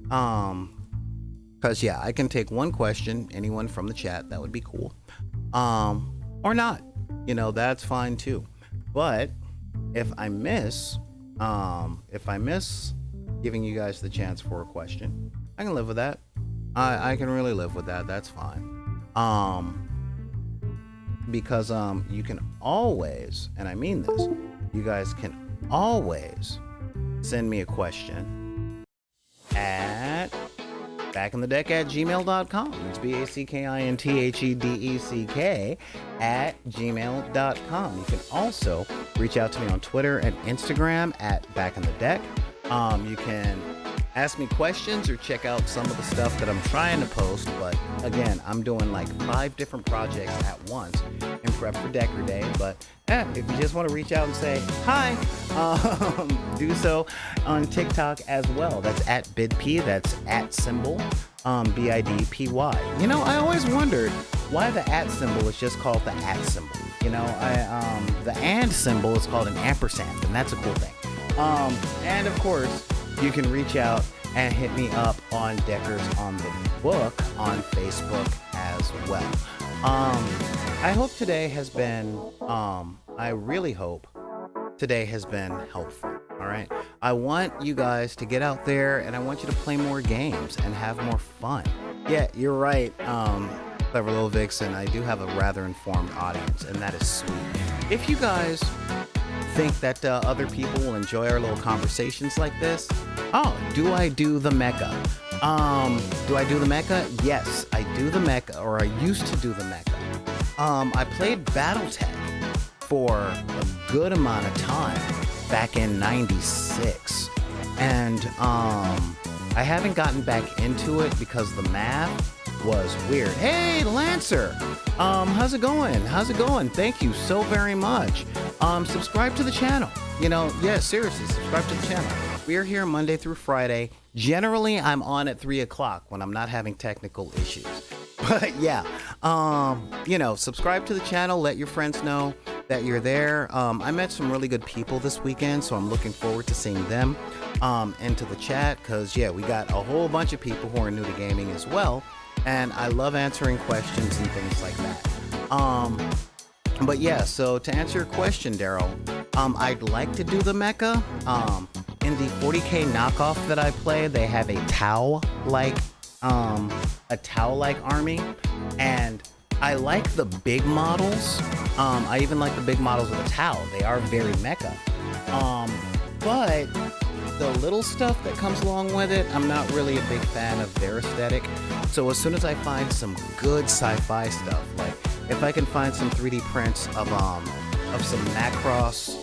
Speaker 1: Cause yeah, I can take one question, anyone from the chat, that would be cool. Or not, you know, that's fine too. But if I miss giving you guys the chance for a question, I can live with that. I can really live with that. That's fine. Because you can always, and I mean this, you guys can always send me a question at backinthedeck@gmail.com. It's BACKINTHEDECK@gmail.com. You can also reach out to me on Twitter and Instagram at backinthedeck. You can ask me questions or check out some of the stuff that I'm trying to post. But again, I'm doing like 5 different projects at once in prep for Decker Day. But if you just want to reach out and say hi, do so on TikTok as well. That's at bidp. That's at symbol BIDPY. You know, I always wondered why the at symbol is just called the at symbol. You know, the and symbol is called an ampersand, and that's a cool thing. And of course, you can reach out and hit me up on Deckers on the Book on Facebook as well. I hope today has been, I really hope today has been helpful. All right. I want you guys to get out there and I want you to play more games and have more fun. Yeah, you're right. Clever Little Vixen, I do have a rather informed audience, and that is sweet. If you guys think that other people will enjoy our little conversations like this, do I do the mecha? Do I do the mecha? Yes, I do the mecha, or I used to do the mecha. I played Battletech for a good amount of time back in '96, and I haven't gotten back into it because the math was weird. Hey, Lancer, how's it going? Thank you so very much. Subscribe to the channel. You know, yeah, seriously, subscribe to the channel. We are here Monday through Friday. Generally, I'm on at 3 o'clock when I'm not having technical issues. But yeah, you know, subscribe to the channel. Let your friends know that you're there. I met some really good people this weekend, so I'm looking forward to seeing them into the chat, because yeah, we got a whole bunch of people who are new to gaming as well. And I love answering questions and things like that. But yeah, so to answer your question, Daryl, I'd like to do the mecha. In the 40K knockoff that I play, they have a Tau-like army, and I like the big models. I even like the big models of the Tau. They are very mecha. But the little stuff that comes along with it, I'm not really a big fan of their aesthetic. So as soon as I find some good sci-fi stuff, like if I can find some 3D prints of some Macross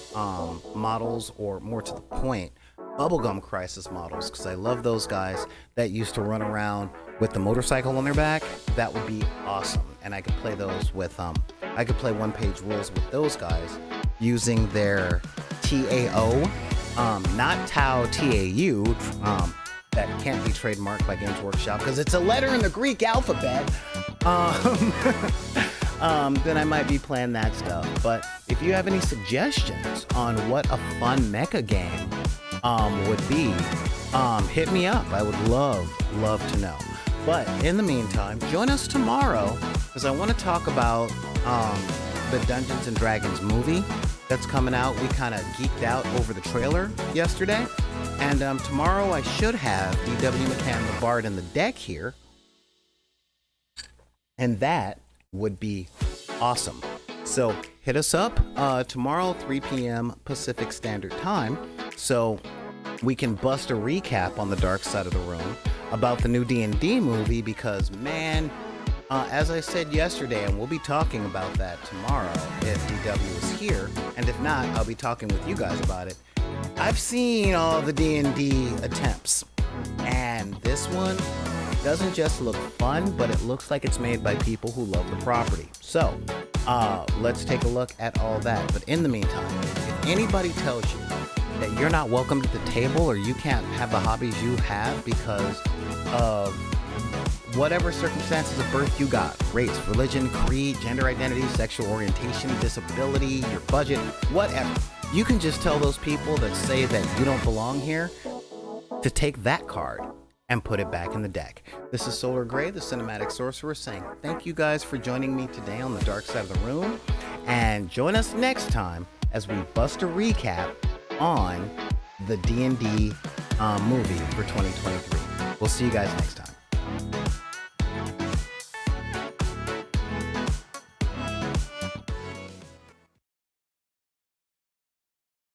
Speaker 1: models, or more to the point, Bubblegum Crisis models, because I love those guys that used to run around with the motorcycle on their back, that would be awesome. And I could play those with I could play one-page rules with those guys using their TAO. Not Tau, TAU, that can't be trademarked by Games Workshop because it's a letter in the Greek alphabet. Then I might be playing that stuff. But if you have any suggestions on what a fun mecha game would be, hit me up. I would love to know. But in the meantime, join us tomorrow, because I want to talk about the Dungeons and Dragons movie that's coming out. We kind of geeked out over the trailer yesterday, and tomorrow I should have DW McCann the Bard in the deck here, and that would be awesome. So hit us up tomorrow, 3 p.m. Pacific Standard Time, so we can bust a recap on the dark side of the room about the new D&D movie, because man, as I said yesterday, and we'll be talking about that tomorrow if DW is here, and if not, I'll be talking with you guys about it. I've seen all the D&D attempts, and this one doesn't just look fun, but it looks like it's made by people who love the property. So, let's take a look at all that. But in the meantime, if anybody tells you that you're not welcome to the table, or you can't have the hobbies you have because of whatever circumstances of birth you got, race, religion, creed, gender identity, sexual orientation, disability, your budget, whatever, you can just tell those people that say that you don't belong here to take that card and put it back in the deck. This is Solar Gray, the Cinematic Sorcerer, saying thank you guys for joining me today on the dark side of the room, and join us next time as we bust a recap on the D&D movie for 2023. We'll see you guys next time.